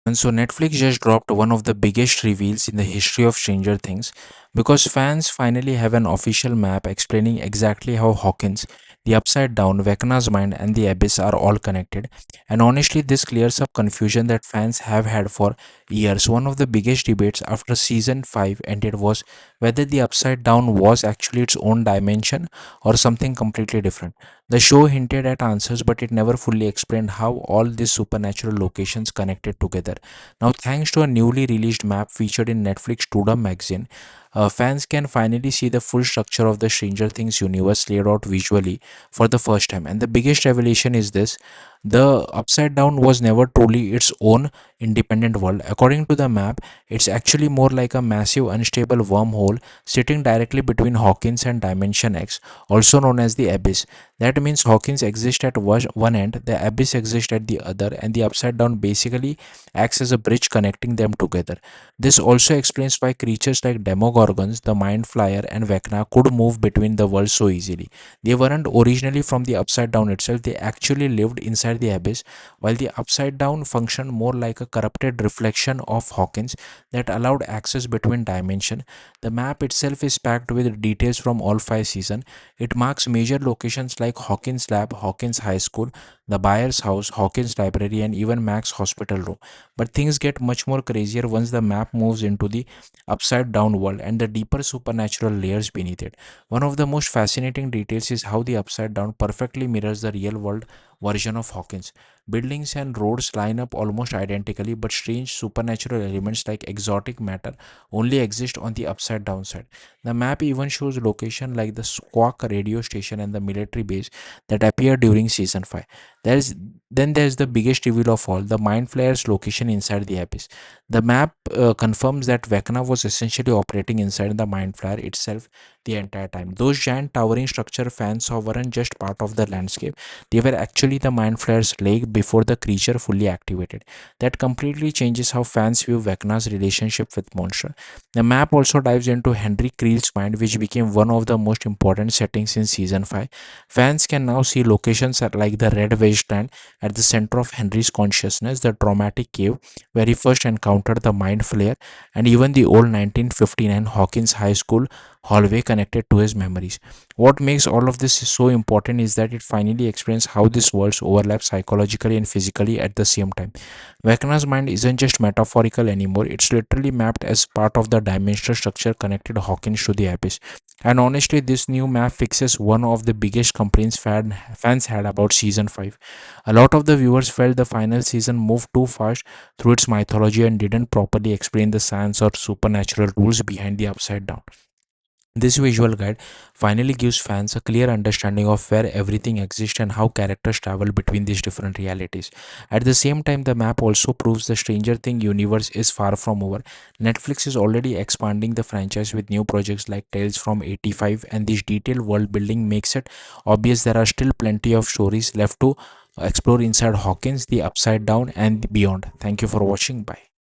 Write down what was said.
And so Netflix just dropped one of the biggest reveals in the history of Stranger Things because fans finally have an official map explaining exactly how Hawkins, the Upside Down, Vecna's Mind, and the Abyss are all connected. And honestly, this clears up confusion that fans have had for years. One of the biggest debates after season 5 ended was whether the Upside Down was actually its own dimension or something completely different. The show hinted at answers, but it never fully explained how all these supernatural locations connected together. Now, thanks to a newly released map featured in Netflix Tudum magazine, fans can finally see the full structure of the Stranger Things universe laid out visually for the first time. And the biggest revelation is this: the Upside Down was never truly its own independent world. According to the map, it's actually more like a massive unstable wormhole sitting directly between Hawkins and Dimension X, also known as the Abyss. That means Hawkins exists at one end, the Abyss exists at the other, and the Upside Down basically acts as a bridge connecting them together. This also explains why creatures like Demogorgons, the Mind Flyer, and Vecna could move between the worlds so easily. They weren't originally from the Upside Down itself, they actually lived inside the Abyss, while the Upside Down functioned more like a corrupted reflection of Hawkins that allowed access between dimensions. The map itself is packed with details from all 5 seasons. It marks major locations like Hawkins Lab, Hawkins High School, the Byers House, Hawkins Library, and even Mac's hospital room. But things get much more crazier once the map moves into the upside down world and the deeper supernatural layers beneath it. One of the most fascinating details is how the upside down perfectly mirrors the real world version of Hawkins. Buildings and roads line up almost identically, but strange supernatural elements like exotic matter only exist on the upside down side. The map even shows location like the Squawk radio station and the military base that appear during season 5. There's there's the biggest reveal of all, the Mind Flayer's location inside the abyss. The map confirms that Vecna was essentially operating inside the Mind Flayer itself the entire time. Those giant towering structure fans saw weren't just part of the landscape, they were actually the Mind Flayer's leg before the creature fully activated. That completely changes how fans view Vecna's relationship with monster. The map also dives into Henry Creel's mind, which became one of the most important settings in season 5. Fans can now see locations like the Red Wasteland at the center of Henry's consciousness, the traumatic cave where he first encountered the Mind Flayer, and even the old 1959 Hawkins High School hallway connected to his memories. What makes all of this so important is that it finally explains how these worlds overlap psychologically and physically at the same time. Vecna's mind isn't just metaphorical anymore, it's literally mapped as part of the dimensional structure connected Hawkins to the abyss. And honestly, this new map fixes one of the biggest complaints fans had about season 5. A lot of the viewers felt the final season moved too fast through its mythology and didn't properly explain the science or supernatural rules behind the upside down. This visual guide finally gives fans a clear understanding of where everything exists and how characters travel between these different realities. At the same time, the map also proves the Stranger Thing universe is far from over. Netflix is already expanding the franchise with new projects like Tales from 85, and this detailed world building makes it obvious there are still plenty of stories left to explore inside Hawkins, the Upside Down, and beyond. Thank you for watching. Bye.